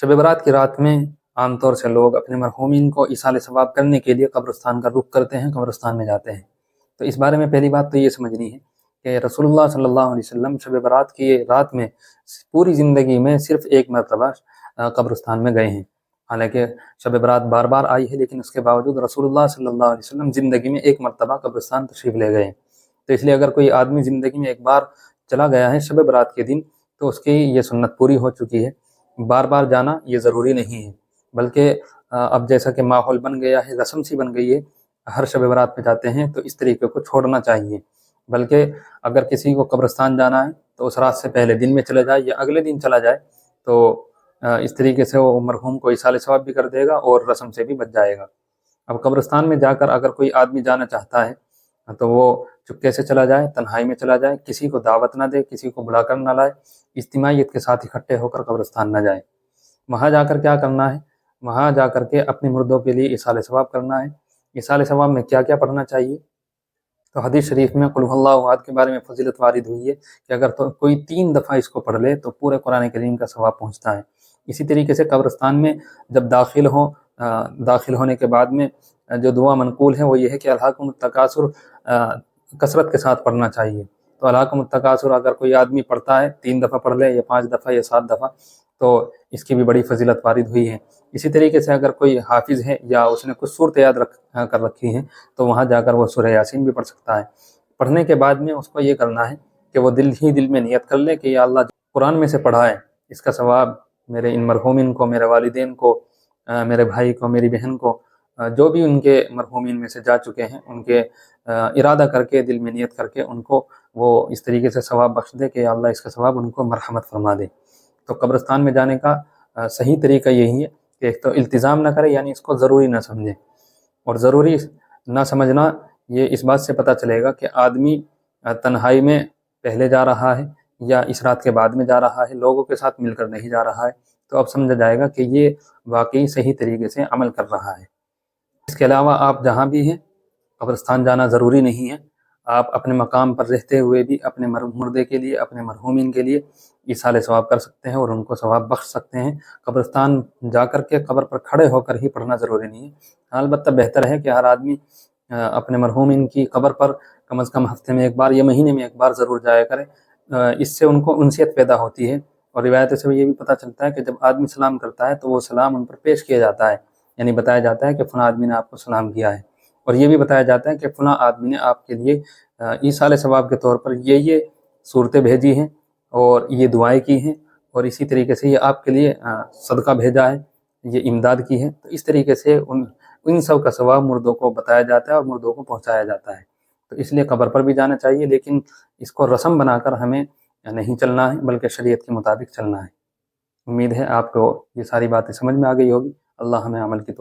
شب برات کی رات میں عام طور سے لوگ اپنے مرحومین کو ایصال ثواب کرنے کے لیے قبرستان کا رخ کرتے ہیں، قبرستان میں جاتے ہیں۔ تو اس بارے میں پہلی بات تو یہ سمجھنی ہے کہ رسول اللہ صلی اللہ علیہ وسلم شب برات کی رات میں پوری زندگی میں صرف ایک مرتبہ قبرستان میں گئے ہیں۔ حالانکہ شب برات بار بار آئی ہے، لیکن اس کے باوجود رسول اللہ صلی اللہ علیہ وسلم زندگی میں ایک مرتبہ قبرستان تشریف لے گئے ہیں۔ تو اس لیے اگر کوئی آدمی زندگی میں ایک بار چلا گیا ہے شب برات کے دن، تو اس کی یہ سنت پوری ہو چکی ہے۔ بار بار جانا یہ ضروری نہیں ہے، بلکہ اب جیسا کہ ماحول بن گیا ہے، رسم سی بن گئی ہے، ہر شب برات پہ جاتے ہیں، تو اس طریقے کو چھوڑنا چاہیے۔ بلکہ اگر کسی کو قبرستان جانا ہے تو اس رات سے پہلے دن میں چلا جائے یا اگلے دن چلا جائے، تو اس طریقے سے وہ مرحوم کو ایصال ثواب بھی کر دے گا اور رسم سے بھی بچ جائے گا۔ اب قبرستان میں جا کر اگر کوئی آدمی جانا چاہتا ہے تو وہ چپکے سے چلا جائے، تنہائی میں چلا جائے، کسی کو دعوت نہ دے، کسی کو بلا کر نہ لائے، اجتماعیت کے ساتھ اکٹھے ہو کر قبرستان نہ جائے۔ وہاں جا کر کیا کرنا ہے؟ وہاں جا کر کے اپنے مردوں کے لیے ایصال ثواب کرنا ہے۔ ایصال ثواب میں کیا کیا پڑھنا چاہیے؟ تو حدیث شریف میں قل هو اللہ احد کے بارے میں فضیلت وارد ہوئی ہے کہ اگر تو کوئی 3 دفعہ اس کو پڑھ لے تو پورے قرآن کریم کا ثواب پہنچتا ہے۔ اسی طریقے سے قبرستان میں جب داخل ہونے کے بعد میں جو دعا منقول ہے وہ یہ ہے کہ الہاکم التکاثر کثرت کے ساتھ پڑھنا چاہیے۔ تو الہاکم التکاثر اگر کوئی آدمی پڑھتا ہے 3 دفعہ پڑھ لے یا 5 دفعہ یا 7 دفعہ، تو اس کی بھی بڑی فضیلت وارد ہوئی ہے۔ اسی طریقے سے اگر کوئی حافظ ہے یا اس نے کچھ صورت یاد کر رکھی ہیں تو وہاں جا کر وہ سورہ یاسین بھی پڑھ سکتا ہے۔ پڑھنے کے بعد میں اس کو یہ کرنا ہے کہ وہ دل میں نیت کر لے کہ یا اللہ قرآن میں سے پڑھا ہے، اس کا ثواب میرے ان مرحومین کو، میرے والدین کو، میرے بھائی کو، میری بہن کو، جو بھی ان کے مرحومین میں سے جا چکے ہیں، ان کے ارادہ کر کے دل میں نیت کر کے ان کو وہ اس طریقے سے ثواب بخش دے کہ یا اللہ اس کا ثواب ان کو مرحمت فرما دے۔ تو قبرستان میں جانے کا صحیح طریقہ یہی ہے کہ ایک تو التزام نہ کرے، یعنی اس کو ضروری نہ سمجھے۔ اور ضروری نہ سمجھنا یہ اس بات سے پتہ چلے گا کہ آدمی تنہائی میں پہلے جا رہا ہے یا اس رات کے بعد میں جا رہا ہے، لوگوں کے ساتھ مل کر نہیں جا رہا ہے، تو اب سمجھا جائے گا کہ یہ واقعی صحیح طریقے سے عمل کر رہا ہے۔ اس کے علاوہ آپ جہاں بھی ہیں قبرستان جانا ضروری نہیں ہے۔ آپ اپنے مقام پر رہتے ہوئے بھی اپنے مردے کے لیے، اپنے مرحومین کے لیے ایصال ثواب کر سکتے ہیں اور ان کو ثواب بخش سکتے ہیں۔ قبرستان جا کر کے قبر پر کھڑے ہو کر ہی پڑھنا ضروری نہیں ہے۔ البتہ بہتر ہے کہ ہر آدمی اپنے مرحومین کی قبر پر کم از کم ہفتے میں ایک بار یا مہینے میں ایک بار ضرور جایا کرے۔ اس سے ان کو انسیت پیدا ہوتی ہے، اور روایت سے یہ بھی پتہ چلتا ہے کہ جب آدمی سلام کرتا ہے تو وہ سلام ان پر پیش کیا جاتا ہے، یعنی بتایا جاتا ہے کہ فلاں آدمی نے آپ کو سلام کیا ہے، اور یہ بھی بتایا جاتا ہے کہ فلاں آدمی نے آپ کے لیے ایصال ثواب کے طور پر یہ صورتیں بھیجی ہیں اور یہ دعائیں کی ہیں، اور اسی طریقے سے یہ آپ کے لیے صدقہ بھیجا ہے، یہ امداد کی ہے۔ تو اس طریقے سے ان سب کا ثواب مردوں کو بتایا جاتا ہے اور مردوں کو پہنچایا جاتا ہے۔ تو اس لیے قبر پر بھی جانا چاہیے، لیکن اس کو رسم بنا کر ہمیں نہیں چلنا ہے، بلکہ شریعت کے مطابق چلنا ہے۔ امید ہے آپ کو یہ ساری باتیں سمجھ میں آ گئی ہوگی۔ اللہ ہمیں عمل کی توفیق